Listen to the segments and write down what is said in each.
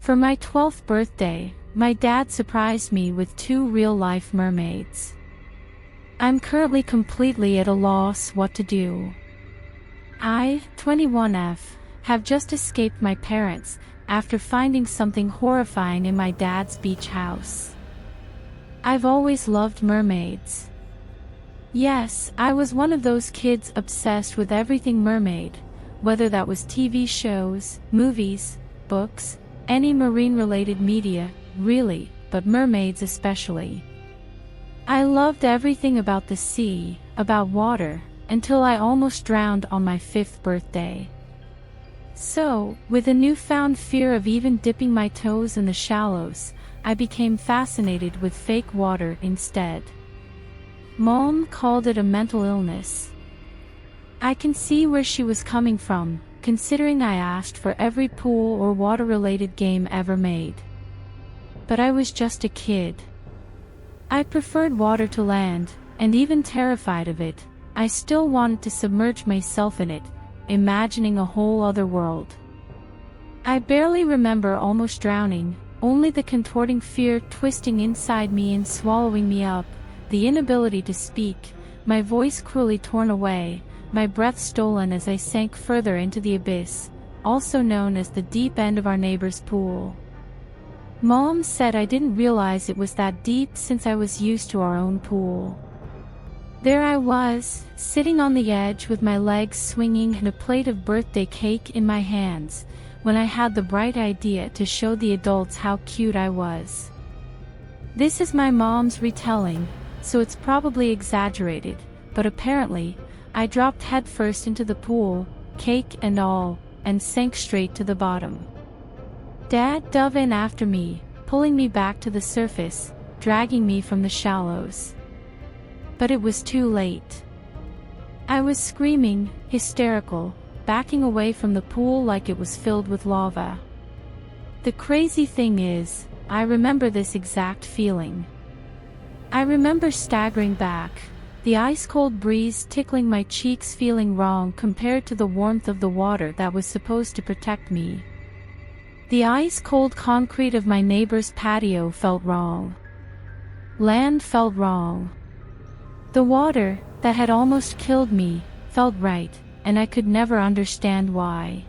For my 12th birthday, my dad surprised me with 2 real-life mermaids. I'm currently completely at a loss what to do. I, 21F, have just escaped my parents after finding something horrifying in my dad's beach house. I've always loved mermaids. Yes, I was one of those kids obsessed with everything mermaid, whether that was TV shows, movies, books, any marine-related media, really, but mermaids especially. I loved everything about the sea, about water, until I almost drowned on my 5th birthday. So, with a newfound fear of even dipping my toes in the shallows, I became fascinated with fake water instead. Mom called it a mental illness. I can see where she was coming from, considering I asked for every pool or water-related game ever made. But I was just a kid. I preferred water to land, and even terrified of it, I still wanted to submerge myself in it, imagining a whole other world. I barely remember almost drowning, only the contorting fear twisting inside me and swallowing me up, the inability to speak, my voice cruelly torn away, my breath stolen as I sank further into the abyss, also known as the deep end of our neighbor's pool. Mom said I didn't realize it was that deep since I was used to our own pool. There I was, sitting on the edge with my legs swinging and a plate of birthday cake in my hands, when I had the bright idea to show the adults how cute I was. This is my mom's retelling, so it's probably exaggerated, but apparently, I dropped headfirst into the pool, cake and all, and sank straight to the bottom. Dad dove in after me, pulling me back to the surface, dragging me from the shallows. But it was too late. I was screaming, hysterical, backing away from the pool like it was filled with lava. The crazy thing is, I remember this exact feeling. I remember staggering back, the ice-cold breeze tickling my cheeks, feeling wrong compared to the warmth of the water that was supposed to protect me. The ice-cold concrete of my neighbor's patio felt wrong. Land felt wrong. The water, that had almost killed me, felt right, and I could never understand why.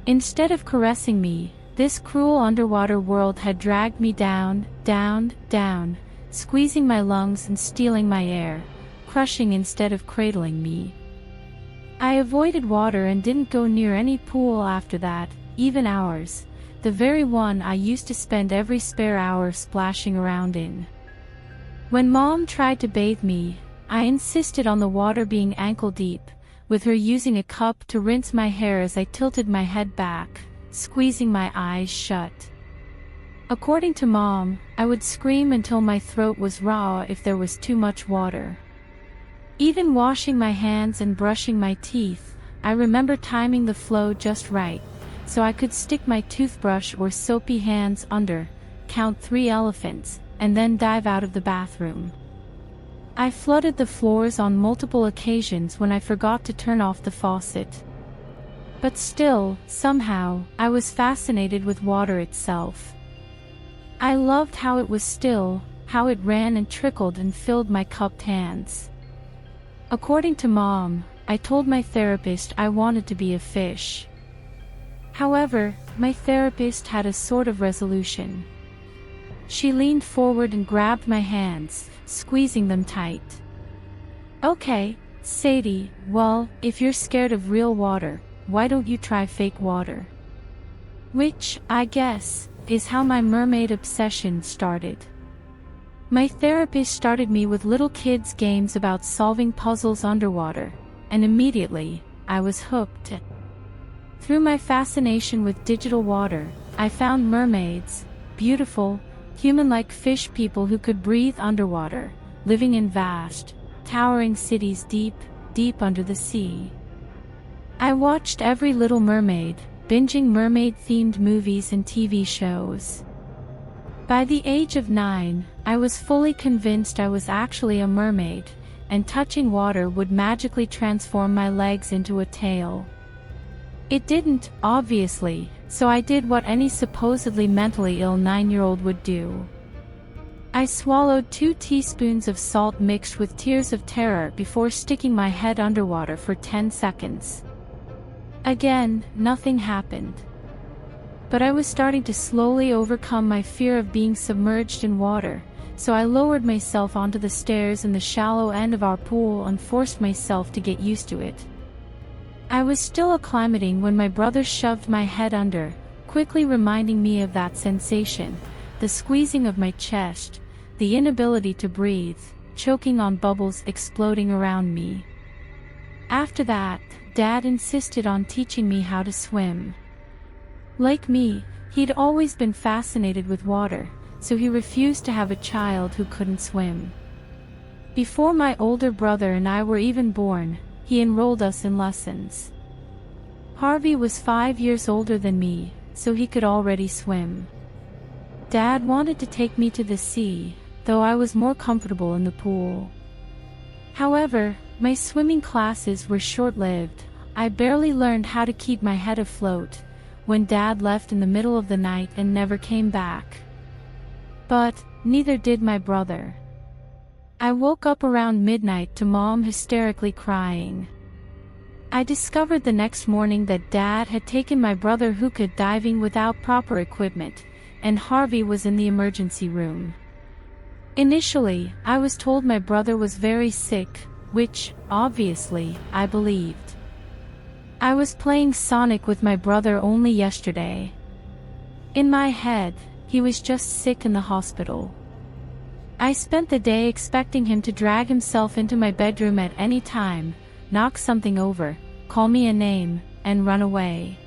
Instead of caressing me, this cruel underwater world had dragged me down, down, down, squeezing my lungs and stealing my air, crushing instead of cradling me. I avoided water and didn't go near any pool after that, even ours, the very one I used to spend every spare hour splashing around in. When Mom tried to bathe me, I insisted on the water being ankle-deep, with her using a cup to rinse my hair as I tilted my head back, squeezing my eyes shut. According to Mom, I would scream until my throat was raw if there was too much water. Even washing my hands and brushing my teeth, I remember timing the flow just right, so I could stick my toothbrush or soapy hands under, count 3 elephants, and then dive out of the bathroom. I flooded the floors on multiple occasions when I forgot to turn off the faucet. But still, somehow, I was fascinated with water itself. I loved how it was still, how it ran and trickled and filled my cupped hands. According to Mom, I told my therapist I wanted to be a fish. However, my therapist had a sort of resolution. She leaned forward and grabbed my hands, squeezing them tight. Okay, Sadie, well, if you're scared of real water, why don't you try fake water? Which, I guess, is how my mermaid obsession started. My therapist started me with little kids' games about solving puzzles underwater, and immediately, I was hooked. Through my fascination with digital water, I found mermaids, beautiful, human-like fish people who could breathe underwater, living in vast, towering cities deep, deep under the sea. I watched every Little Mermaid, binging mermaid-themed movies and TV shows. By the age of 9, I was fully convinced I was actually a mermaid, and touching water would magically transform my legs into a tail. It didn't, obviously, so I did what any supposedly mentally ill 9-year-old would do. I swallowed 2 teaspoons of salt mixed with tears of terror before sticking my head underwater for 10 seconds. Again, nothing happened. But I was starting to slowly overcome my fear of being submerged in water, so I lowered myself onto the stairs in the shallow end of our pool and forced myself to get used to it. I was still acclimating when my brother shoved my head under, quickly reminding me of that sensation, the squeezing of my chest, the inability to breathe, choking on bubbles exploding around me. After that, Dad insisted on teaching me how to swim. Like me, he'd always been fascinated with water, so he refused to have a child who couldn't swim. Before my older brother and I were even born, he enrolled us in lessons. Harvey was 5 years older than me, so he could already swim. Dad wanted to take me to the sea, though I was more comfortable in the pool. However, my swimming classes were short-lived. I barely learned how to keep my head afloat when Dad left in the middle of the night and never came back. But neither did my brother. I woke up around midnight to Mom hysterically crying. I discovered the next morning that Dad had taken my brother hookah diving without proper equipment, and Harvey was in the emergency room. Initially, I was told my brother was very sick, which, obviously, I believed. I was playing Sonic with my brother only yesterday. In my head, he was just sick in the hospital. I spent the day expecting him to drag himself into my bedroom at any time, knock something over, call me a name, and run away.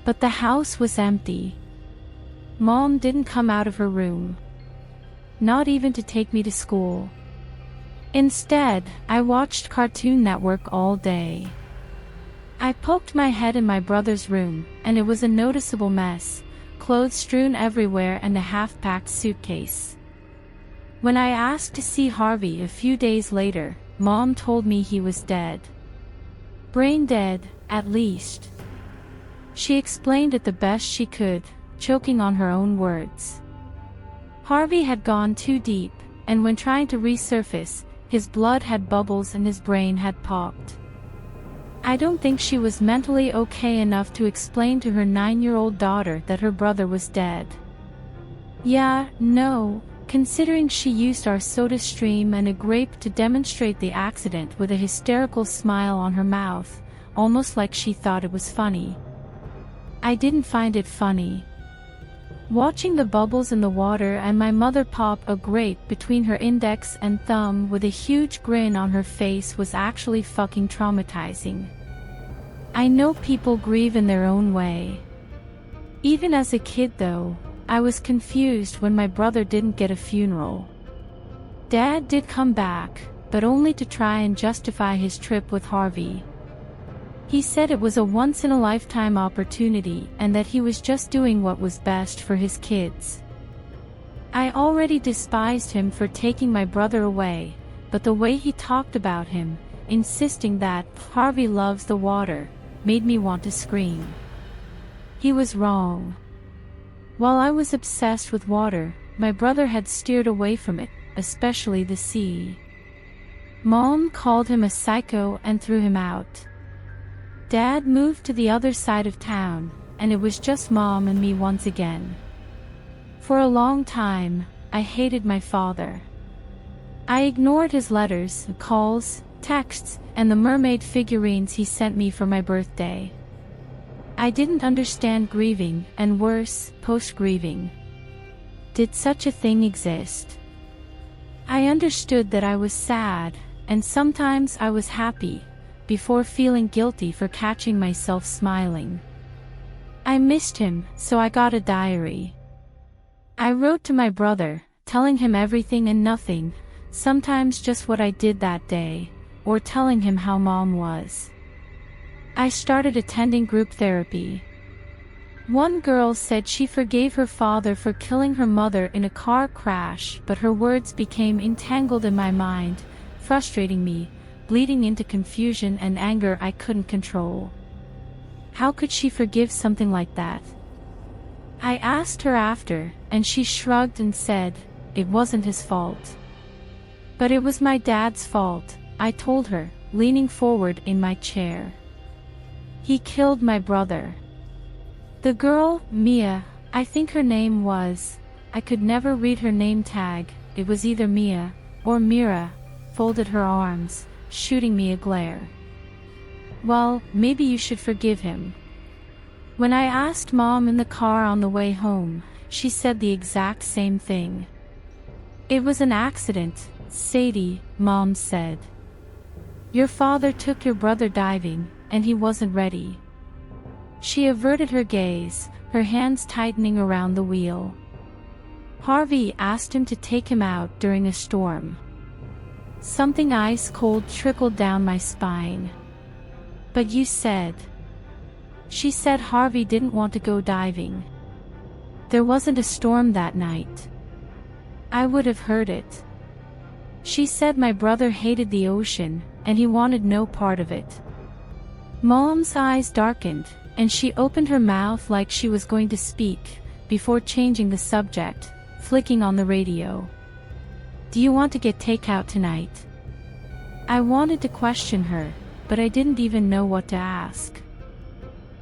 But the house was empty. Mom didn't come out of her room. Not even to take me to school. Instead, I watched Cartoon Network all day. I poked my head in my brother's room, and it was a noticeable mess, clothes strewn everywhere and a half-packed suitcase. When I asked to see Harvey a few days later, Mom told me he was dead. Brain dead, at least. She explained it the best she could, choking on her own words. Harvey had gone too deep, and when trying to resurface, his blood had bubbles and his brain had popped. I don't think she was mentally okay enough to explain to her 9-year-old daughter that her brother was dead. Yeah, no, considering she used our soda stream and a grape to demonstrate the accident with a hysterical smile on her mouth, almost like she thought it was funny. I didn't find it funny. Watching the bubbles in the water and my mother pop a grape between her index and thumb with a huge grin on her face was actually fucking traumatizing. I know people grieve in their own way. Even as a kid though, I was confused when my brother didn't get a funeral. Dad did come back, but only to try and justify his trip with Harvey. He said it was a once-in-a-lifetime opportunity and that he was just doing what was best for his kids. I already despised him for taking my brother away, but the way he talked about him, insisting that Harvey loves the water, made me want to scream. He was wrong. While I was obsessed with water, my brother had steered away from it, especially the sea. Mom called him a psycho and threw him out. Dad moved to the other side of town, and it was just Mom and me once again. For a long time, I hated my father. I ignored his letters, calls, texts, and the mermaid figurines he sent me for my birthday. I didn't understand grieving, and worse, post-grieving. Did such a thing exist? I understood that I was sad, and sometimes I was happy, before feeling guilty for catching myself smiling. I missed him, so I got a diary. I wrote to my brother, telling him everything and nothing, sometimes just what I did that day, or telling him how Mom was. I started attending group therapy. One girl said she forgave her father for killing her mother in a car crash, but her words became entangled in my mind, frustrating me, bleeding into confusion and anger I couldn't control. How could she forgive something like that? I asked her after, and she shrugged and said, it wasn't his fault. But it was my dad's fault, I told her, leaning forward in my chair. He killed my brother. The girl, Mia, I think her name was, I could never read her name tag, it was either Mia or Mira, folded her arms, shooting me a glare. Well, maybe you should forgive him. When I asked Mom in the car on the way home, she said the exact same thing. It was an accident, Sadie, Mom said. Your father took your brother diving, and he wasn't ready. She averted her gaze, her hands tightening around the wheel. Harvey asked him to take him out during a storm. Something ice-cold trickled down my spine. But you said... She said Harvey didn't want to go diving. There wasn't a storm that night. I would have heard it. She said my brother hated the ocean, and he wanted no part of it. Mom's eyes darkened, and she opened her mouth like she was going to speak, before changing the subject, flicking on the radio. Do you want to get takeout tonight? I wanted to question her, but I didn't even know what to ask.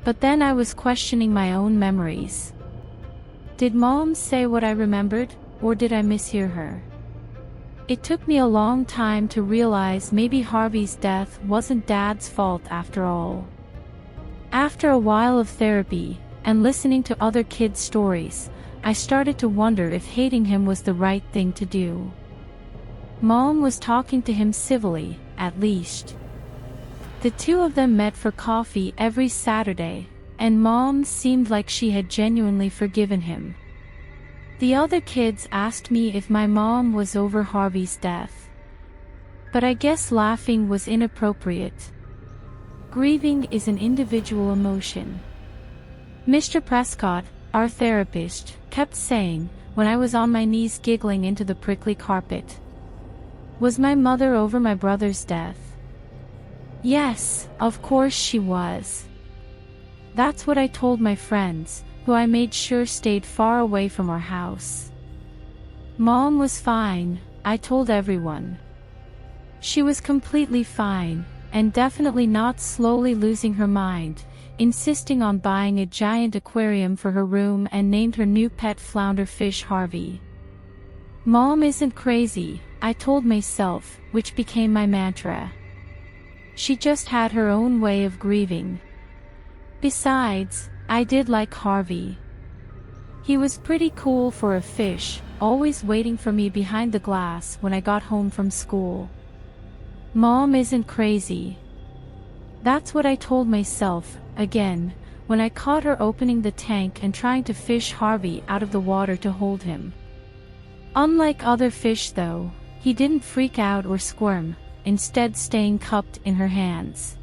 But then I was questioning my own memories. Did Mom say what I remembered, or did I mishear her? It took me a long time to realize maybe Harvey's death wasn't Dad's fault after all. After a while of therapy, and listening to other kids' stories, I started to wonder if hating him was the right thing to do. Mom was talking to him civilly, at least. The two of them met for coffee every Saturday, and Mom seemed like she had genuinely forgiven him. The other kids asked me if my mom was over Harvey's death. But I guess laughing was inappropriate. Grieving is an individual emotion. Mr. Prescott, our therapist, kept saying, when I was on my knees giggling into the prickly carpet, was my mother over my brother's death? Yes, of course she was. That's what I told my friends, who I made sure stayed far away from our house. Mom was fine, I told everyone. She was completely fine, and definitely not slowly losing her mind, insisting on buying a giant aquarium for her room and named her new pet flounder fish Harvey. Mom isn't crazy, I told myself, which became my mantra. She just had her own way of grieving. Besides, I did like Harvey. He was pretty cool for a fish, always waiting for me behind the glass when I got home from school. Mom isn't crazy. That's what I told myself, again, when I caught her opening the tank and trying to fish Harvey out of the water to hold him. Unlike other fish though, he didn't freak out or squirm, instead staying cupped in her hands.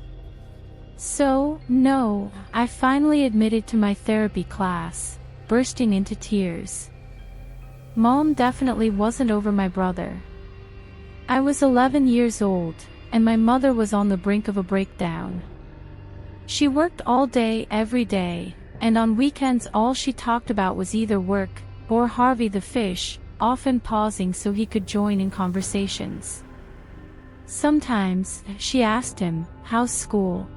So, no, I finally admitted to my therapy class, bursting into tears. Mom definitely wasn't over my brother. I was 11 years old, and my mother was on the brink of a breakdown. She worked all day every day, and on weekends all she talked about was either work, or Harvey the fish, often pausing so he could join in conversations. Sometimes, she asked him, how's school?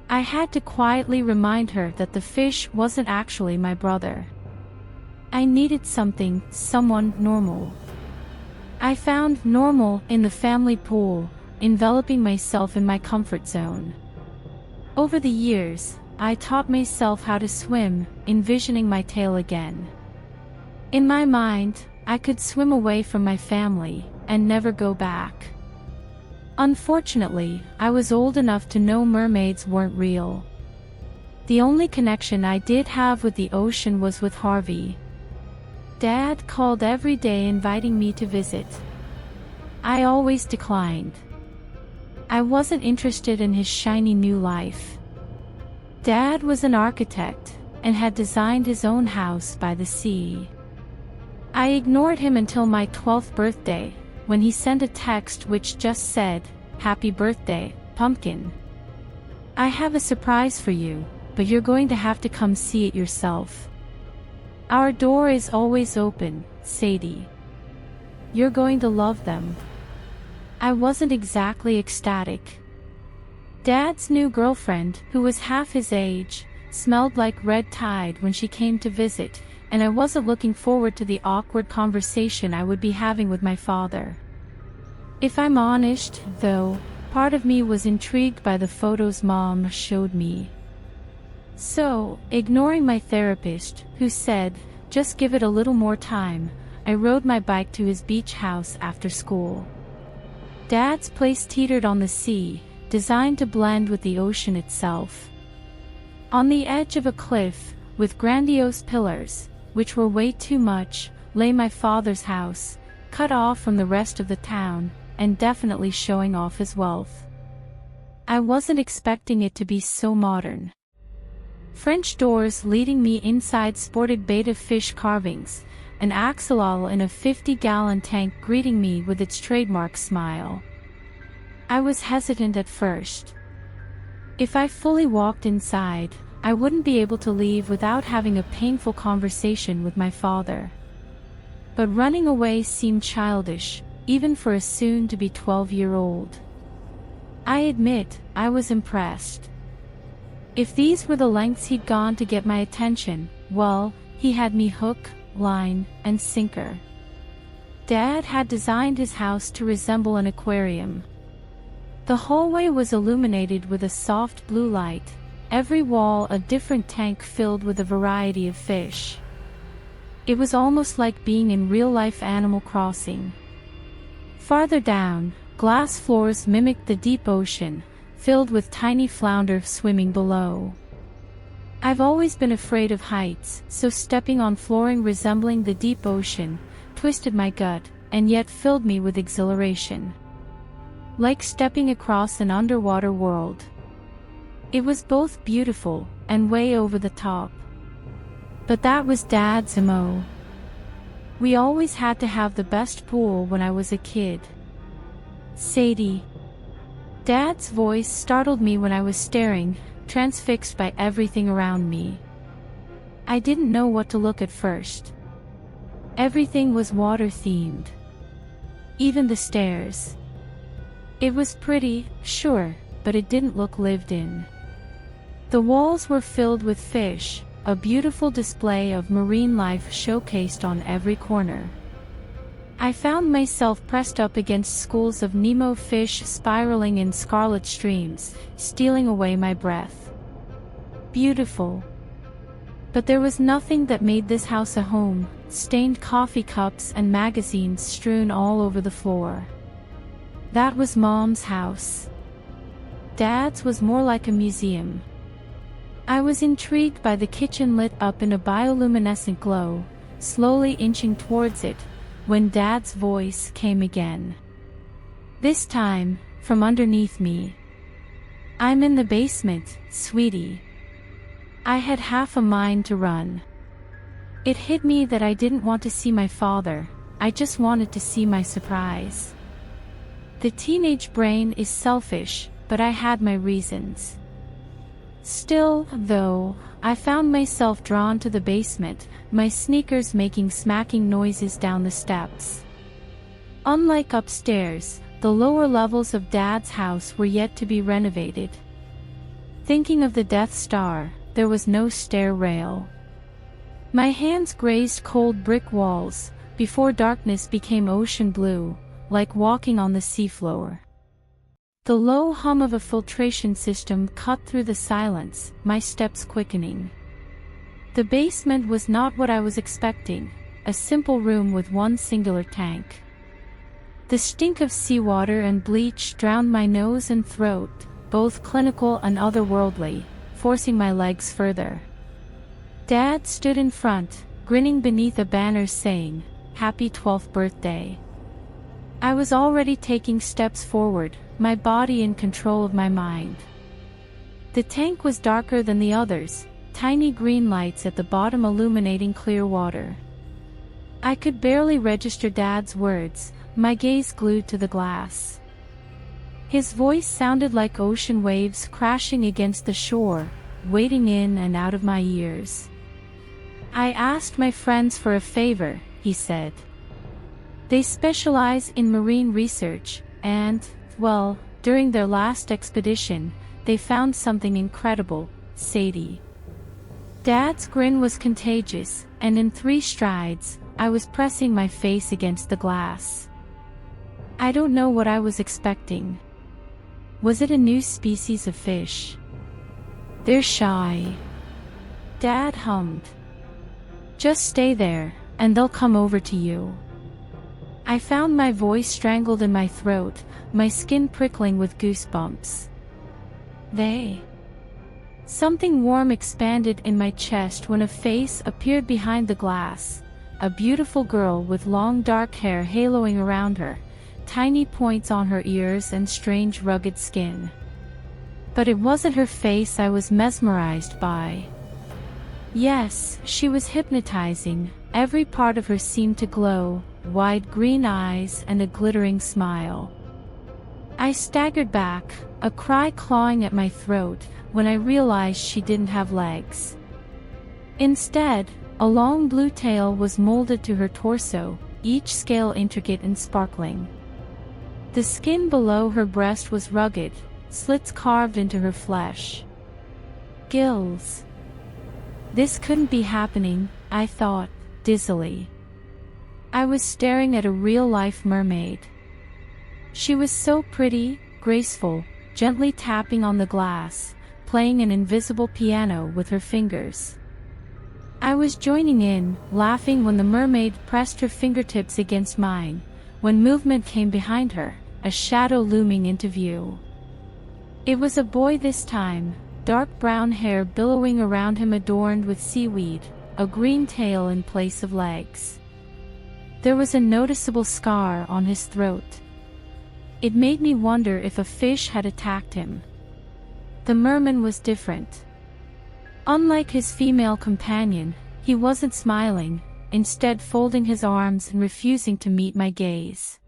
I had to quietly remind her that the fish wasn't actually my brother. I needed someone normal. I found normal in the family pool, enveloping myself in my comfort zone. Over the years, I taught myself how to swim, envisioning my tail again. In my mind, I could swim away from my family, and never go back. Unfortunately, I was old enough to know mermaids weren't real. The only connection I did have with the ocean was with Harvey. Dad called every day inviting me to visit. I always declined. I wasn't interested in his shiny new life. Dad was an architect, and had designed his own house by the sea. I ignored him until my 12th birthday, when he sent a text which just said, "Happy birthday, pumpkin. I have a surprise for you," but you're going to have to come see it yourself. Our door is always open, Sadie. You're going to love them." I wasn't exactly ecstatic. Dad's new girlfriend, who was half his age, smelled like red tide when she came to visit, and I wasn't looking forward to the awkward conversation I would be having with my father. If I'm honest, though, part of me was intrigued by the photos Mom showed me. So, ignoring my therapist, who said, "Just give it a little more time," I rode my bike to his beach house after school. Dad's place teetered on the sea, designed to blend with the ocean itself. On the edge of a cliff, with grandiose pillars, which were way too much, lay my father's house, cut off from the rest of the town, and definitely showing off his wealth. I wasn't expecting it to be so modern. French doors leading me inside sported betta fish carvings, an axolotl in a 50-gallon tank greeting me with its trademark smile. I was hesitant at first. If I fully walked inside, I wouldn't be able to leave without having a painful conversation with my father. But running away seemed childish, even for a soon-to-be 12-year-old. I admit, I was impressed. If these were the lengths he'd gone to get my attention, well, he had me hook, line, and sinker. Dad had designed his house to resemble an aquarium. The hallway was illuminated with a soft blue light, every wall a different tank filled with a variety of fish. It was almost like being in real-life Animal Crossing. Farther down, glass floors mimicked the deep ocean, filled with tiny flounder swimming below. I've always been afraid of heights, so stepping on flooring resembling the deep ocean twisted my gut, and yet filled me with exhilaration. Like stepping across an underwater world. It was both beautiful and way over the top. But that was Dad's MO. We always had to have the best pool when I was a kid. "Sadie." Dad's voice startled me when I was staring, transfixed by everything around me. I didn't know what to look at first. Everything was water-themed. Even the stairs. It was pretty, sure, but it didn't look lived in. The walls were filled with fish, a beautiful display of marine life showcased on every corner. I found myself pressed up against schools of Nemo fish spiraling in scarlet streams, stealing away my breath. Beautiful. But there was nothing that made this house a home, stained coffee cups and magazines strewn all over the floor. That was Mom's house. Dad's was more like a museum. I was intrigued by the kitchen lit up in a bioluminescent glow, slowly inching towards it, when Dad's voice came again. This time, from underneath me. "I'm in the basement, sweetie." I had half a mind to run. It hit me that I didn't want to see my father, I just wanted to see my surprise. The teenage brain is selfish, but I had my reasons. Still, though, I found myself drawn to the basement, my sneakers making smacking noises down the steps. Unlike upstairs, the lower levels of Dad's house were yet to be renovated. Thinking of the Death Star, there was no stair rail. My hands grazed cold brick walls, before darkness became ocean blue, like walking on the seafloor. The low hum of a filtration system cut through the silence, my steps quickening. The basement was not what I was expecting, a simple room with one singular tank. The stink of seawater and bleach drowned my nose and throat, both clinical and otherworldly, forcing my legs further. Dad stood in front, grinning beneath a banner saying, "Happy 12th birthday." I was already taking steps forward, my body in control of my mind. The tank was darker than the others, tiny green lights at the bottom illuminating clear water. I could barely register Dad's words, my gaze glued to the glass. His voice sounded like ocean waves crashing against the shore, wading in and out of my ears. "I asked my friends for a favor," he said. "They specialize in marine research, and, well, during their last expedition, they found something incredible, Sadie." Dad's grin was contagious, and in 3 strides, I was pressing my face against the glass. I don't know what I was expecting. Was it a new species of fish? "They're shy," Dad hummed. "Just stay there, and they'll come over to you." I found my voice strangled in my throat, my skin prickling with goosebumps. They. Something warm expanded in my chest when a face appeared behind the glass, a beautiful girl with long dark hair haloing around her, tiny points on her ears and strange rugged skin. But it wasn't her face I was mesmerized by. Yes, she was hypnotizing, every part of her seemed to glow, wide green eyes and a glittering smile. I staggered back, a cry clawing at my throat, when I realized she didn't have legs. Instead, a long blue tail was molded to her torso, each scale intricate and sparkling. The skin below her breast was rugged, slits carved into her flesh. Gills. This couldn't be happening, I thought, dizzily. I was staring at a real-life mermaid. She was so pretty, graceful, gently tapping on the glass, playing an invisible piano with her fingers. I was joining in, laughing when the mermaid pressed her fingertips against mine, when movement came behind her, a shadow looming into view. It was a boy this time, dark brown hair billowing around him adorned with seaweed, a green tail in place of legs. There was a noticeable scar on his throat. It made me wonder if a fish had attacked him. The merman was different. Unlike his female companion, he wasn't smiling, instead folding his arms and refusing to meet my gaze.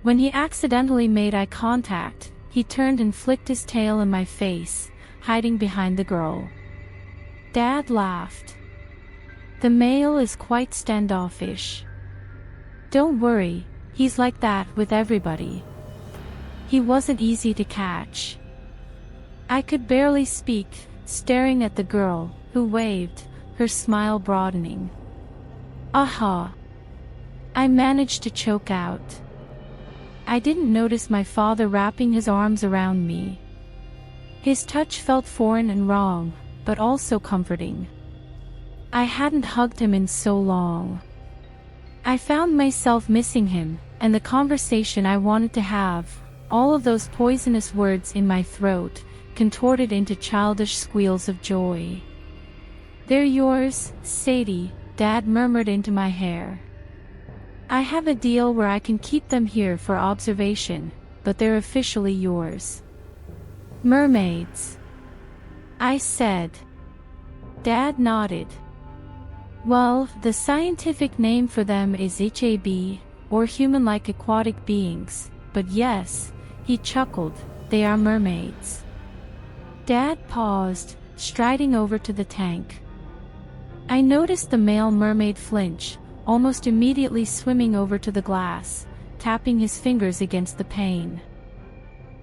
When he accidentally made eye contact, he turned and flicked his tail in my face, hiding behind the girl. Dad laughed. "The male is quite standoffish. Don't worry, he's like that with everybody. He wasn't easy to catch." I could barely speak, staring at the girl, who waved, her smile broadening. "Aha!" I managed to choke out. I didn't notice my father wrapping his arms around me. His touch felt foreign and wrong, but also comforting. I hadn't hugged him in so long. I found myself missing him, and the conversation I wanted to have, all of those poisonous words in my throat, contorted into childish squeals of joy. "They're yours, Sadie," Dad murmured into my hair. "I have a deal where I can keep them here for observation, but they're officially yours." "Mermaids," I said. Dad nodded. "Well, the scientific name for them is HAB, or human-like aquatic beings, but yes," he chuckled, "they are mermaids." Dad paused, striding over to the tank. I noticed the male mermaid flinch, almost immediately swimming over to the glass, tapping his fingers against the pane.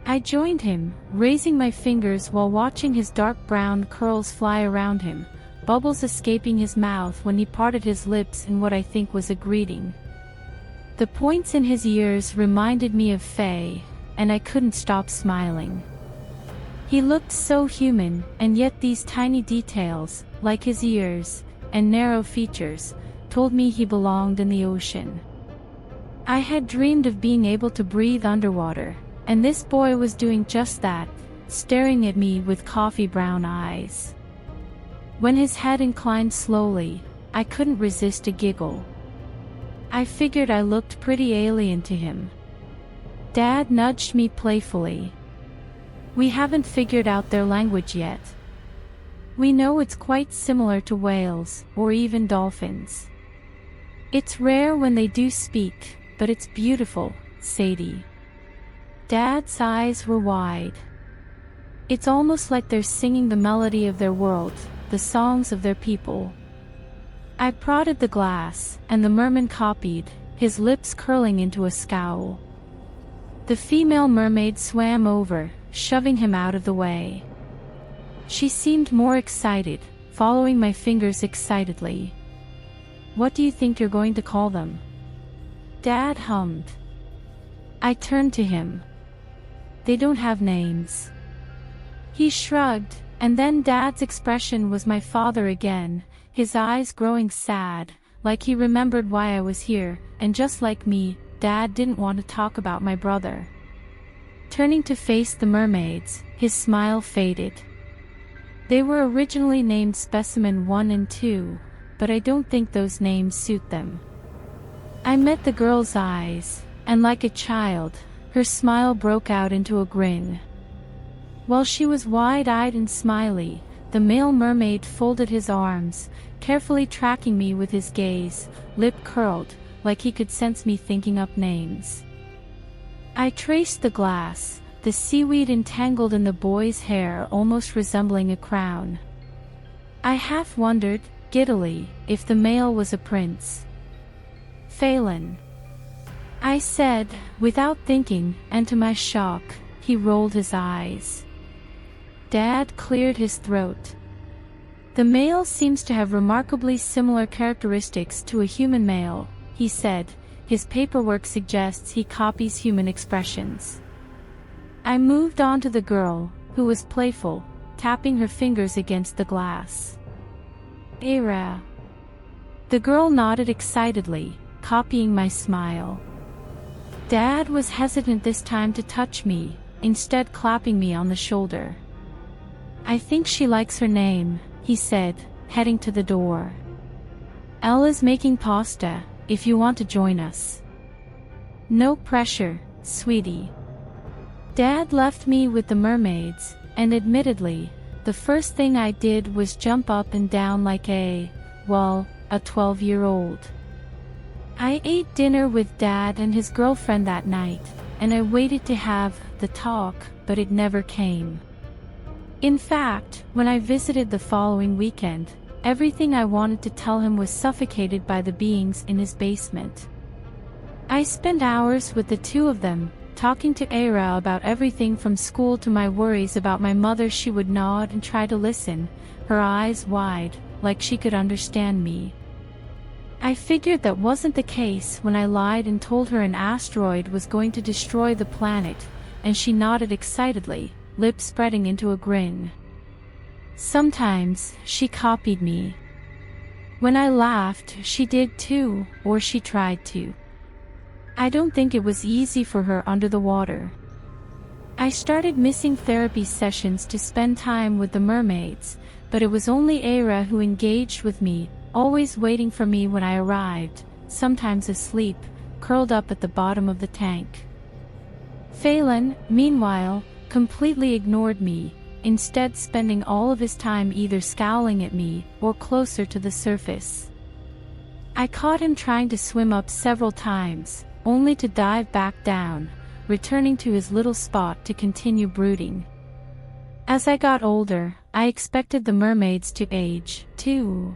I joined him, raising my fingers while watching his dark brown curls fly around him, bubbles escaping his mouth when he parted his lips in what I think was a greeting. The points in his ears reminded me of Faye, and I couldn't stop smiling. He looked so human, and yet these tiny details, like his ears and narrow features, told me he belonged in the ocean. I had dreamed of being able to breathe underwater, and this boy was doing just that, staring at me with coffee brown eyes. When his head inclined slowly, I couldn't resist a giggle. I figured I looked pretty alien to him. Dad nudged me playfully. "We haven't figured out their language yet. We know it's quite similar to whales, or even dolphins. It's rare when they do speak, but it's beautiful, Sadie." Dad's eyes were wide. It's almost like they're singing the melody of their world, the songs of their people. I prodded the glass, and the merman copied, his lips curling into a scowl. The female mermaid swam over, shoving him out of the way. She seemed more excited, following my fingers excitedly. "What do you think you're going to call them?" Dad hummed. I turned to him. "They don't have names." He shrugged, and then Dad's expression was my father again, his eyes growing sad, like he remembered why I was here, and just like me, Dad didn't want to talk about my brother. Turning to face the mermaids, his smile faded. "They were originally named Specimen 1 and 2, but I don't think those names suit them." I met the girl's eyes, and like a child, her smile broke out into a grin. While she was wide-eyed and smiley, the male mermaid folded his arms, carefully tracking me with his gaze, lip curled, like he could sense me thinking up names. I traced the glass, the seaweed entangled in the boy's hair almost resembling a crown. I half wondered, giddily, if the male was a prince. "Phelan," I said, without thinking, and to my shock, he rolled his eyes. Dad cleared his throat. "The male seems to have remarkably similar characteristics to a human male," he said. "His paperwork suggests he copies human expressions." I moved on to the girl, who was playful, tapping her fingers against the glass. "Era." The girl nodded excitedly, copying my smile. Dad was hesitant this time to touch me, instead clapping me on the shoulder. "I think she likes her name," he said, heading to the door. "Ella's making pasta, if you want to join us." "No pressure, sweetie." Dad left me with the mermaids, and admittedly, the first thing I did was jump up and down like a 12-year-old. I ate dinner with Dad and his girlfriend that night, and I waited to have the talk, but it never came. In fact, when I visited the following weekend, everything I wanted to tell him was suffocated by the beings in his basement. I spent hours with the two of them, talking to Era about everything from school to my worries about my mother. She would nod and try to listen, her eyes wide, like she could understand me. I figured that wasn't the case when I lied and told her an asteroid was going to destroy the planet, and she nodded excitedly, lips spreading into a grin. Sometimes, she copied me. When I laughed, she did too, or she tried to. I don't think it was easy for her under the water. I started missing therapy sessions to spend time with the mermaids, but it was only Era who engaged with me, always waiting for me when I arrived, sometimes asleep, curled up at the bottom of the tank. Phelan, meanwhile, completely ignored me, instead spending all of his time either scowling at me or closer to the surface. I caught him trying to swim up several times, only to dive back down, returning to his little spot to continue brooding. As I got older, I expected the mermaids to age, too.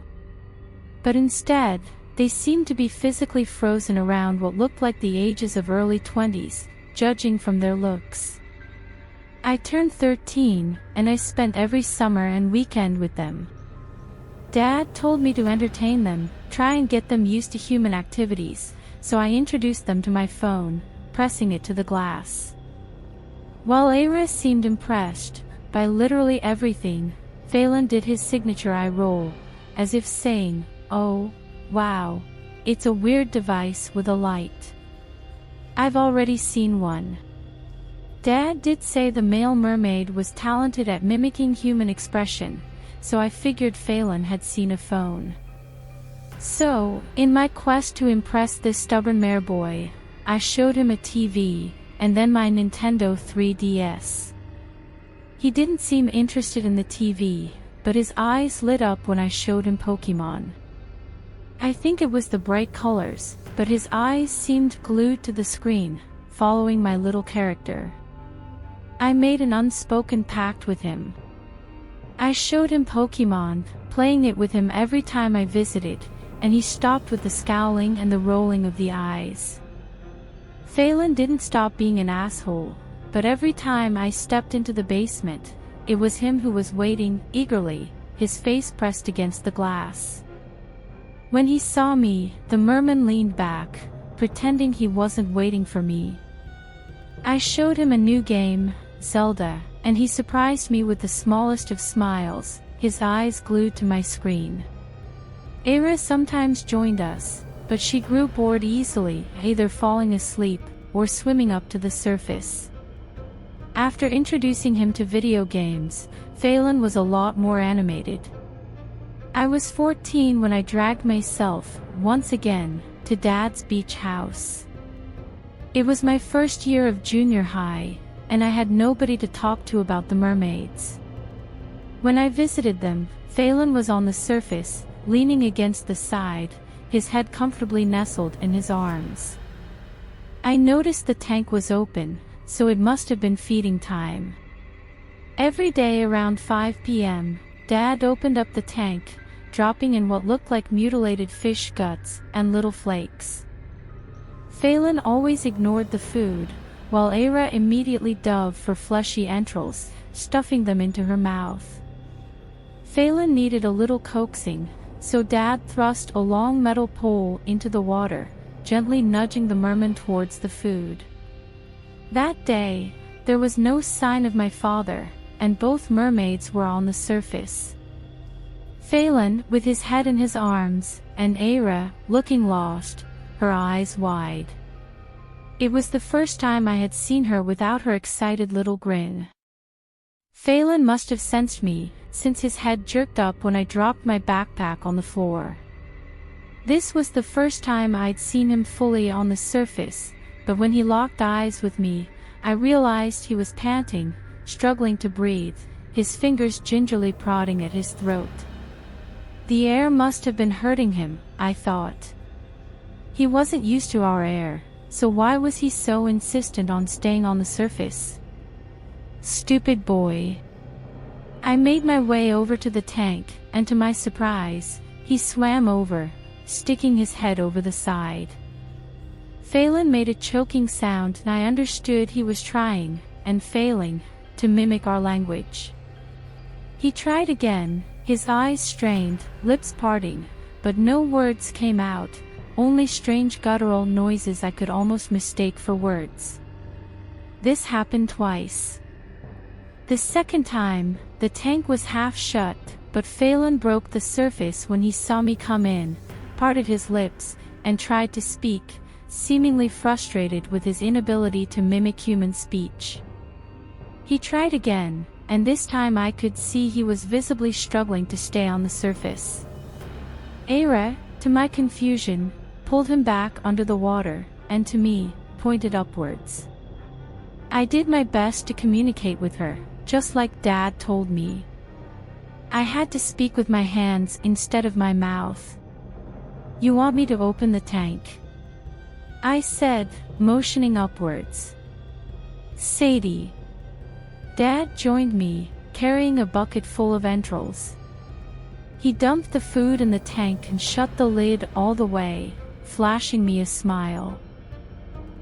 But instead, they seemed to be physically frozen around what looked like the ages of early 20s, judging from their looks. I turned 13, and I spent every summer and weekend with them. Dad told me to entertain them, try and get them used to human activities, so I introduced them to my phone, pressing it to the glass. While Era seemed impressed by literally everything, Phelan did his signature eye roll, as if saying, "Oh, wow, it's a weird device with a light. I've already seen one." Dad did say the male mermaid was talented at mimicking human expression, so I figured Phelan had seen a phone. So, in my quest to impress this stubborn mare boy, I showed him a TV, and then my Nintendo 3DS. He didn't seem interested in the TV, but his eyes lit up when I showed him Pokemon. I think it was the bright colors, but his eyes seemed glued to the screen, following my little character. I made an unspoken pact with him. I showed him Pokemon, playing it with him every time I visited, and he stopped with the scowling and the rolling of the eyes. Phelan didn't stop being an asshole, but every time I stepped into the basement, it was him who was waiting, eagerly, his face pressed against the glass. When he saw me, the merman leaned back, pretending he wasn't waiting for me. I showed him a new game, Zelda, and he surprised me with the smallest of smiles, his eyes glued to my screen. Era sometimes joined us, but she grew bored easily, either falling asleep or swimming up to the surface. After introducing him to video games, Phelan was a lot more animated. I was 14 when I dragged myself, once again, to Dad's beach house. It was my first year of junior high, and I had nobody to talk to about the mermaids. When I visited them, Phelan was on the surface, leaning against the side, his head comfortably nestled in his arms. I noticed the tank was open, so it must have been feeding time. Every day around 5 p.m., Dad opened up the tank, dropping in what looked like mutilated fish guts and little flakes. Phelan always ignored the food, while Era immediately dove for fleshy entrails, stuffing them into her mouth. Phelan needed a little coaxing, so Dad thrust a long metal pole into the water, gently nudging the merman towards the food. That day, there was no sign of my father, and both mermaids were on the surface. Phelan, with his head in his arms, and Era, looking lost, her eyes wide. It was the first time I had seen her without her excited little grin. Phelan must have sensed me, since his head jerked up when I dropped my backpack on the floor. This was the first time I'd seen him fully on the surface, but when he locked eyes with me, I realized he was panting, struggling to breathe, his fingers gingerly prodding at his throat. The air must have been hurting him, I thought. He wasn't used to our air, so why was he so insistent on staying on the surface? Stupid boy. I made my way over to the tank, and to my surprise, he swam over, sticking his head over the side. Phelan made a choking sound, and I understood he was trying, and failing, to mimic our language. He tried again, his eyes strained, lips parting, but no words came out, only strange guttural noises I could almost mistake for words. This happened twice. The second time, the tank was half shut, but Phelan broke the surface when he saw me come in, parted his lips, and tried to speak, seemingly frustrated with his inability to mimic human speech. He tried again, and this time I could see he was visibly struggling to stay on the surface. Era, to my confusion, pulled him back under the water, and to me, pointed upwards. I did my best to communicate with her, just like Dad told me. I had to speak with my hands instead of my mouth. "You want me to open the tank?" I said, motioning upwards. "Sadie." Dad joined me, carrying a bucket full of entrails. He dumped the food in the tank and shut the lid all the way, flashing me a smile.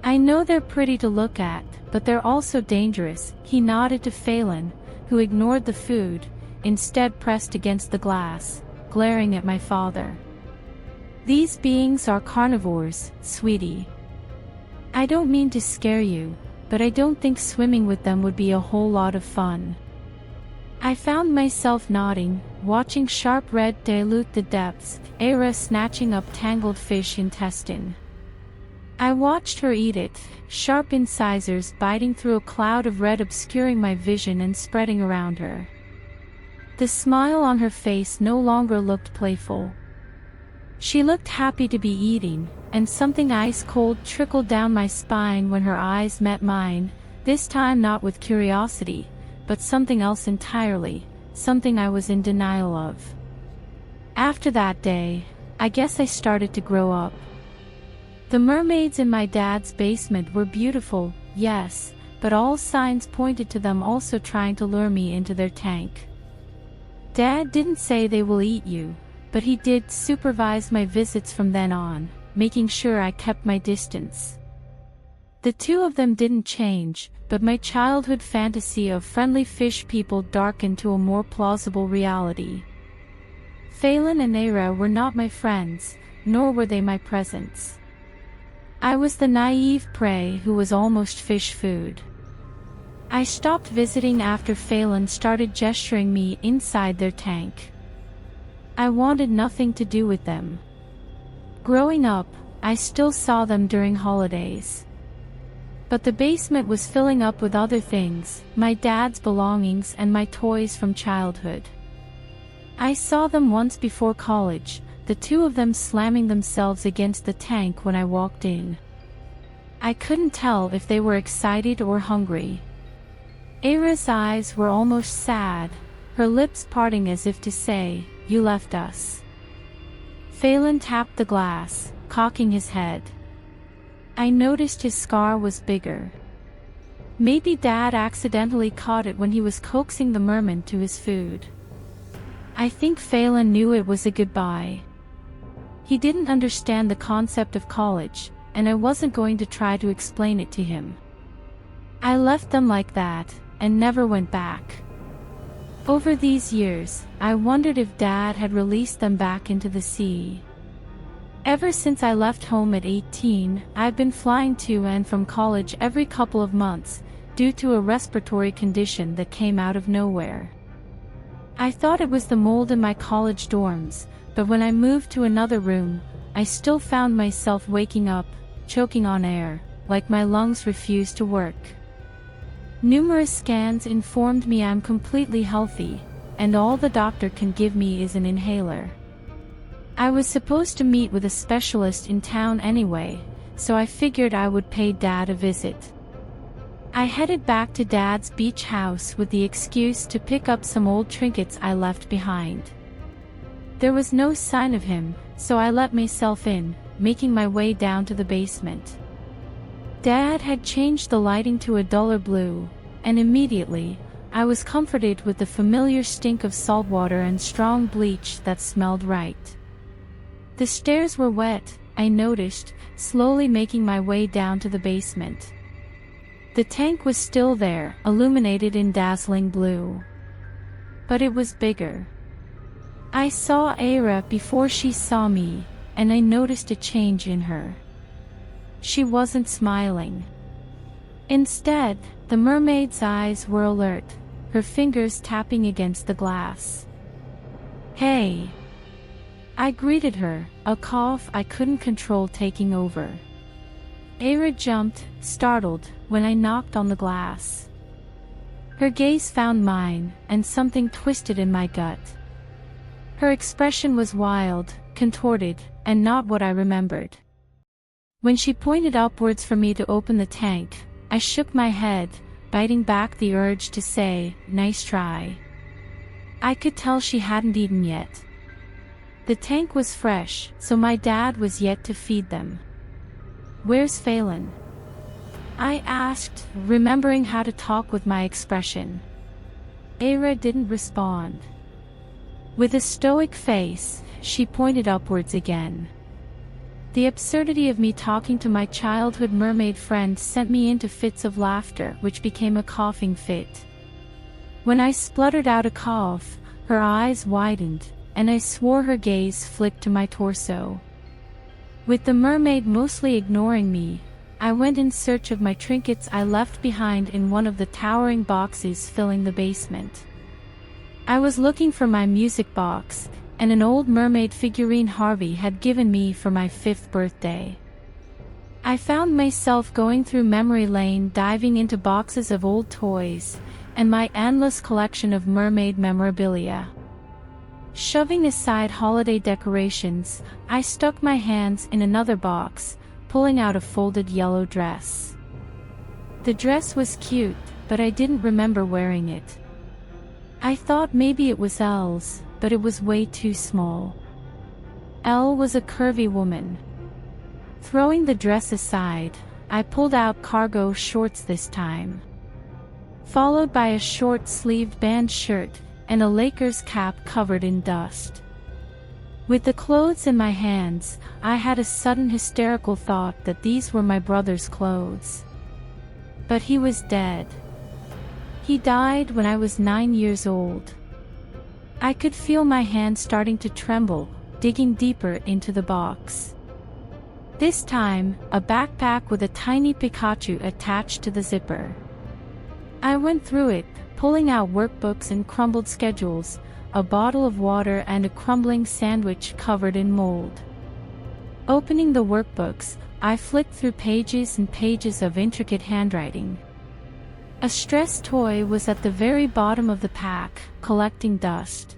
"I know they're pretty to look at, but they're also dangerous," he nodded to Phelan, who ignored the food, instead pressed against the glass, glaring at my father. "These beings are carnivores, sweetie. I don't mean to scare you, but I don't think swimming with them would be a whole lot of fun." I found myself nodding, watching sharp red dilute the depths, Era snatching up tangled fish intestine. I watched her eat it, sharp incisors biting through a cloud of red obscuring my vision and spreading around her. The smile on her face no longer looked playful. She looked happy to be eating, and something ice-cold trickled down my spine when her eyes met mine, this time not with curiosity, but something else entirely, something I was in denial of. After that day, I guess I started to grow up. The mermaids in my dad's basement were beautiful, yes, but all signs pointed to them also trying to lure me into their tank. Dad didn't say they will eat you, but he did supervise my visits from then on, making sure I kept my distance. The two of them didn't change, but my childhood fantasy of friendly fish people darkened to a more plausible reality. Phelan and Era were not my friends, nor were they my presents. I was the naive prey who was almost fish food. I stopped visiting after Phelan started gesturing me inside their tank. I wanted nothing to do with them. Growing up, I still saw them during holidays. But the basement was filling up with other things, my dad's belongings and my toys from childhood. I saw them once before college, the two of them slamming themselves against the tank when I walked in. I couldn't tell if they were excited or hungry. Era's eyes were almost sad, her lips parting as if to say, "You left us." Phelan tapped the glass, cocking his head. I noticed his scar was bigger. Maybe Dad accidentally caught it when he was coaxing the merman to his food. I think Phelan knew it was a goodbye. He didn't understand the concept of college, and I wasn't going to try to explain it to him. I left them like that, and never went back. Over these years, I wondered if Dad had released them back into the sea. Ever since I left home at 18, I've been flying to and from college every couple of months, due to a respiratory condition that came out of nowhere. I thought it was the mold in my college dorms, but when I moved to another room, I still found myself waking up, choking on air, like my lungs refused to work. Numerous scans informed me I'm completely healthy, and all the doctor can give me is an inhaler. I was supposed to meet with a specialist in town anyway, so I figured I would pay Dad a visit. I headed back to Dad's beach house with the excuse to pick up some old trinkets I left behind. There was no sign of him, so I let myself in, making my way down to the basement. Dad had changed the lighting to a duller blue, and immediately, I was comforted with the familiar stink of salt water and strong bleach that smelled right. The stairs were wet, I noticed, slowly making my way down to the basement. The tank was still there, illuminated in dazzling blue. But it was bigger. I saw Era before she saw me, and I noticed a change in her. She wasn't smiling. Instead, the mermaid's eyes were alert, her fingers tapping against the glass. "Hey!" I greeted her, a cough I couldn't control taking over. Era jumped, startled, when I knocked on the glass. Her gaze found mine, and something twisted in my gut. Her expression was wild, contorted, and not what I remembered. When she pointed upwards for me to open the tank, I shook my head, biting back the urge to say, "Nice try." I could tell she hadn't eaten yet. The tank was fresh, so my dad was yet to feed them. "Where's Phelan?" I asked, remembering how to talk with my expression. Era didn't respond. With a stoic face, she pointed upwards again. The absurdity of me talking to my childhood mermaid friend sent me into fits of laughter which became a coughing fit. When I spluttered out a cough, her eyes widened, and I swore her gaze flicked to my torso. With the mermaid mostly ignoring me, I went in search of my trinkets I left behind in one of the towering boxes filling the basement. I was looking for my music box, and an old mermaid figurine Harvey had given me for my 5th birthday. I found myself going through memory lane, diving into boxes of old toys, and my endless collection of mermaid memorabilia. Shoving aside holiday decorations, I stuck my hands in another box, pulling out a folded yellow dress. The dress was cute, but I didn't remember wearing it. I thought maybe it was Elle's, but it was way too small. Elle was a curvy woman. Throwing the dress aside, I pulled out cargo shorts this time. followed by a short-sleeved band shirt and a Lakers cap covered in dust. With the clothes in my hands, I had a sudden hysterical thought that these were my brother's clothes. But he was dead. He died when I was 9 years old. I could feel my hand starting to tremble, digging deeper into the box. This time, a backpack with a tiny Pikachu attached to the zipper. I went through it, pulling out workbooks and crumbled schedules, a bottle of water and a crumbling sandwich covered in mold. Opening the workbooks, I flicked through pages and pages of intricate handwriting. A stress toy was at the very bottom of the pack, collecting dust.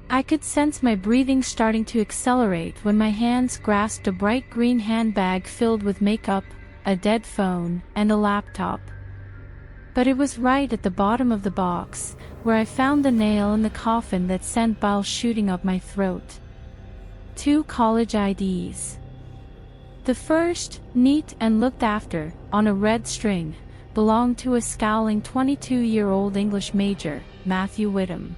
I could sense my breathing starting to accelerate when my hands grasped a bright green handbag filled with makeup, a dead phone, and a laptop. But it was right at the bottom of the box, where I found the nail in the coffin that sent bile shooting up my throat. 2 college IDs. The first, neat and looked after, on a red string, belonged to a scowling 22-year-old English major, Matthew Whittam.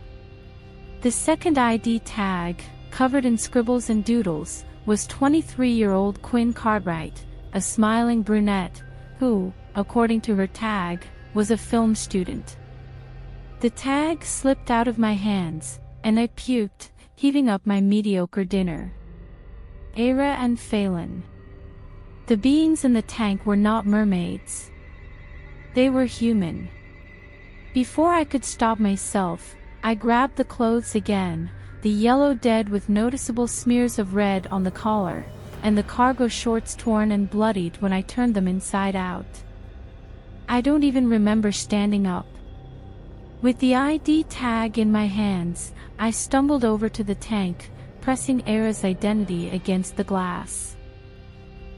The second ID tag, covered in scribbles and doodles, was 23-year-old Quinn Cartwright, a smiling brunette, who, according to her tag, was a film student. The tag slipped out of my hands, and I puked, heaving up my mediocre dinner. Era and Phelan. The beings in the tank were not mermaids. They were human. Before I could stop myself, I grabbed the clothes again, the yellow dead with noticeable smears of red on the collar, and the cargo shorts torn and bloodied when I turned them inside out. I don't even remember standing up. With the ID tag in my hands, I stumbled over to the tank, pressing Era's identity against the glass.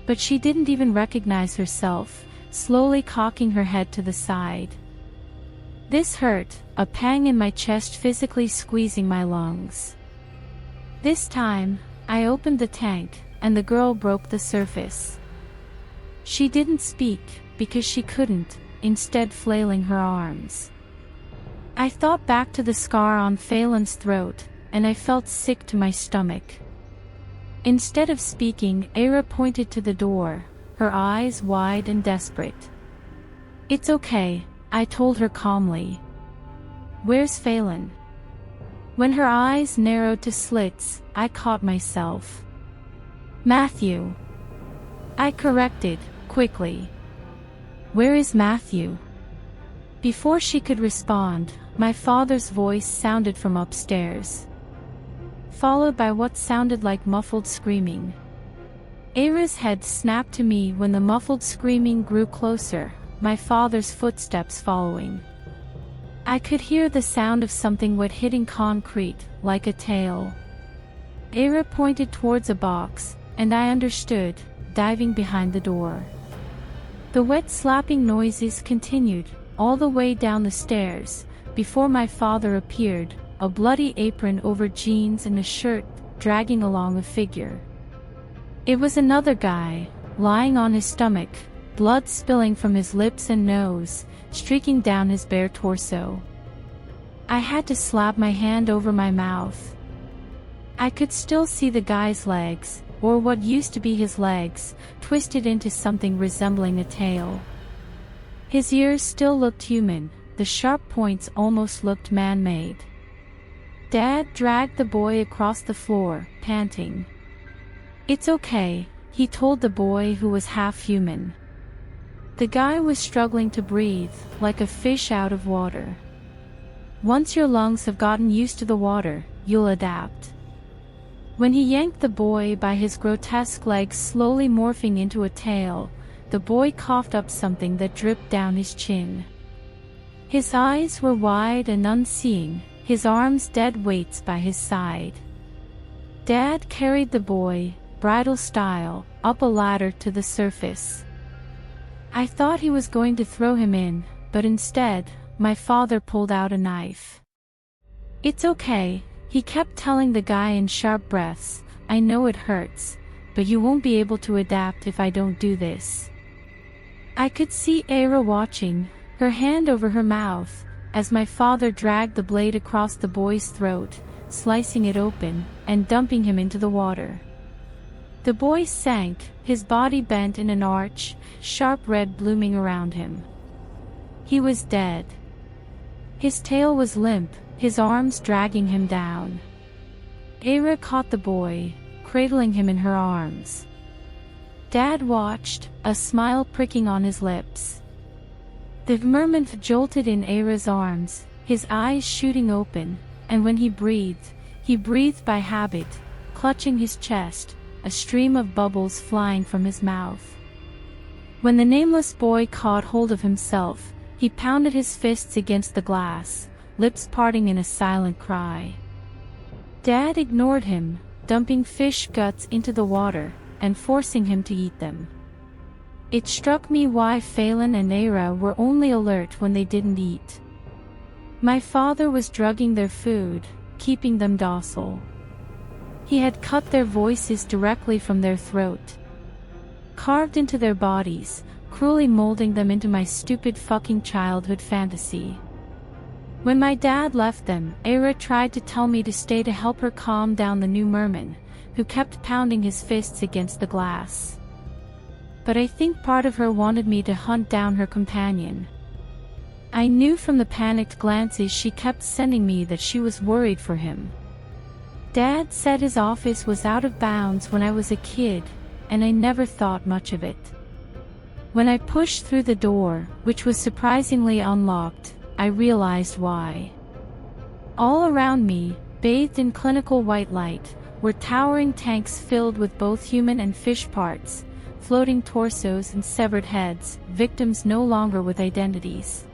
But she didn't even recognize herself, slowly cocking her head to the side. This hurt, a pang in my chest physically squeezing my lungs. This time, I opened the tank, and the girl broke the surface. She didn't speak, because she couldn't, instead flailing her arms. I thought back to the scar on Phelan's throat, and I felt sick to my stomach. Instead of speaking, Era pointed to the door, her eyes wide and desperate. "It's okay," I told her calmly. "Where's Phelan?" When her eyes narrowed to slits, I caught myself. "Matthew," I corrected, quickly. "Where is Matthew?" Before she could respond, my father's voice sounded from upstairs, followed by what sounded like muffled screaming. Era's head snapped to me when the muffled screaming grew closer, my father's footsteps following. I could hear the sound of something wet hitting concrete, like a tail. Era pointed towards a box, and I understood, diving behind the door. The wet slapping noises continued, all the way down the stairs, before my father appeared, a bloody apron over jeans and a shirt, dragging along a figure. It was another guy, lying on his stomach, blood spilling from his lips and nose, streaking down his bare torso. I had to slap my hand over my mouth. I could still see the guy's legs, or what used to be his legs, twisted into something resembling a tail. His ears still looked human, the sharp points almost looked man-made. Dad dragged the boy across the floor, panting. "It's okay," he told the boy who was half human. The guy was struggling to breathe, like a fish out of water. "Once your lungs have gotten used to the water, you'll adapt." When he yanked the boy by his grotesque legs slowly morphing into a tail, the boy coughed up something that dripped down his chin. His eyes were wide and unseeing, his arms dead weights by his side. Dad carried the boy, bridal style, up a ladder to the surface. I thought he was going to throw him in, but instead, my father pulled out a knife. "It's okay," he kept telling the guy in sharp breaths, "I know it hurts, but you won't be able to adapt if I don't do this." I could see Era watching, her hand over her mouth, as my father dragged the blade across the boy's throat, slicing it open, and dumping him into the water. The boy sank, his body bent in an arch, sharp red blooming around him. He was dead. His tail was limp, his arms dragging him down. Era caught the boy, cradling him in her arms. Dad watched, a smile pricking on his lips. The merman jolted in Era's arms, his eyes shooting open, and when he breathed by habit, clutching his chest, a stream of bubbles flying from his mouth. When the nameless boy caught hold of himself, he pounded his fists against the glass, lips parting in a silent cry. Dad ignored him, dumping fish guts into the water, and forcing him to eat them. It struck me why Phelan and Era were only alert when they didn't eat. My father was drugging their food, keeping them docile. He had cut their voices directly from their throat, carved into their bodies, cruelly molding them into my stupid fucking childhood fantasy. When my dad left them, Era tried to tell me to stay to help her calm down the new merman, who kept pounding his fists against the glass. But I think part of her wanted me to hunt down her companion. I knew from the panicked glances she kept sending me that she was worried for him. Dad said his office was out of bounds when I was a kid, and I never thought much of it. When I pushed through the door, which was surprisingly unlocked, I realized why. All around me, bathed in clinical white light, were towering tanks filled with both human and fish parts, floating torsos and severed heads, victims no longer with identities.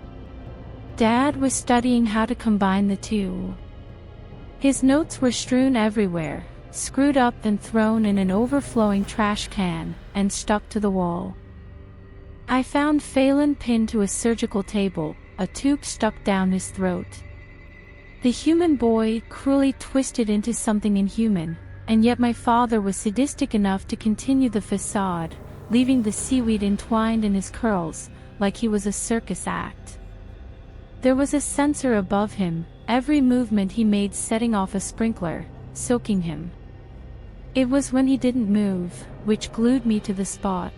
Dad was studying how to combine the two. His notes were strewn everywhere, screwed up and thrown in an overflowing trash can, and stuck to the wall. I found Phelan pinned to a surgical table, a tube stuck down his throat. The human boy cruelly twisted into something inhuman, and yet my father was sadistic enough to continue the facade, leaving the seaweed entwined in his curls, like he was a circus act. There was a sensor above him, every movement he made setting off a sprinkler, soaking him. It was when he didn't move, which glued me to the spot.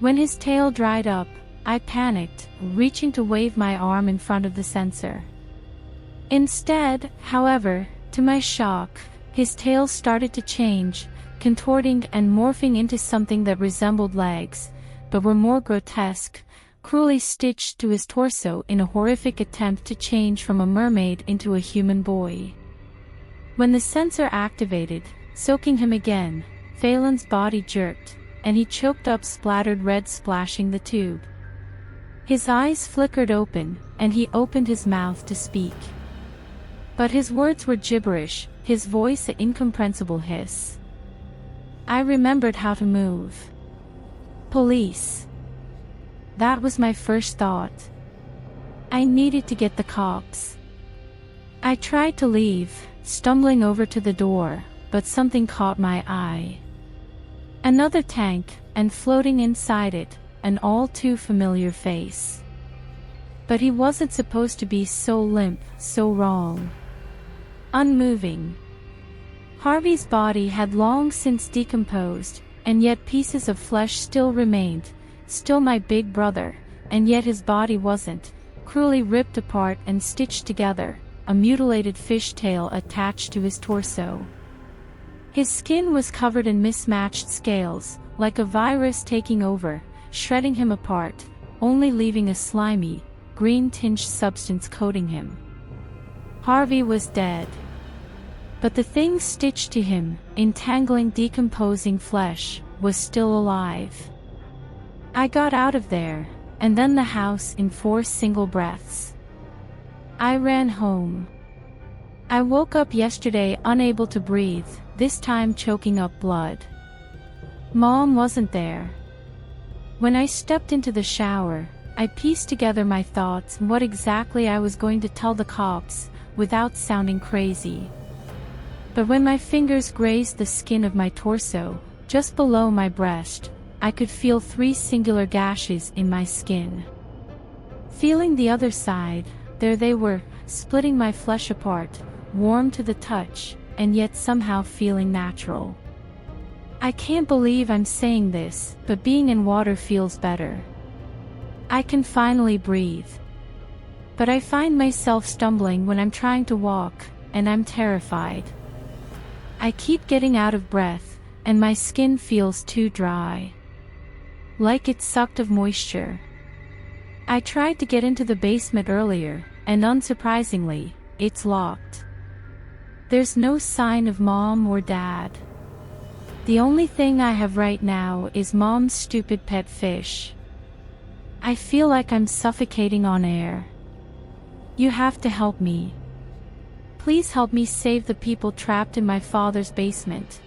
When his tail dried up, I panicked, reaching to wave my arm in front of the sensor. Instead, however, to my shock, his tail started to change, contorting and morphing into something that resembled legs, but were more grotesque, cruelly stitched to his torso in a horrific attempt to change from a mermaid into a human boy. When the sensor activated, soaking him again, Phelan's body jerked, and he choked up splattered red splashing the tube. His eyes flickered open, and he opened his mouth to speak. But his words were gibberish, his voice an incomprehensible hiss. I remembered how to move. Police. That was my first thought. I needed to get the cops. I tried to leave, stumbling over to the door, but something caught my eye. Another tank, and floating inside it, an all too familiar face. But he wasn't supposed to be so limp, so wrong. Unmoving. Harvey's body had long since decomposed, and yet pieces of flesh still remained, still my big brother, and yet his body wasn't, cruelly ripped apart and stitched together, a mutilated fish tail attached to his torso. His skin was covered in mismatched scales, like a virus taking over, shredding him apart, only leaving a slimy, green-tinged substance coating him. Harvey was dead. But the thing stitched to him, entangling decomposing flesh, was still alive. I got out of there, and then the house in 4 single breaths. I ran home. I woke up yesterday unable to breathe, this time choking up blood. Mom wasn't there. When I stepped into the shower, I pieced together my thoughts and what exactly I was going to tell the cops, without sounding crazy. But when my fingers grazed the skin of my torso, just below my breast, I could feel 3 singular gashes in my skin. Feeling the other side, there they were, splitting my flesh apart, warm to the touch, and yet somehow feeling natural. I can't believe I'm saying this, but being in water feels better. I can finally breathe. But I find myself stumbling when I'm trying to walk, and I'm terrified. I keep getting out of breath, and my skin feels too dry. Like it's sucked of moisture. I tried to get into the basement earlier, and unsurprisingly, it's locked. There's no sign of Mom or Dad. The only thing I have right now is Mom's stupid pet fish. I feel like I'm suffocating on air. You have to help me. Please help me save the people trapped in my father's basement.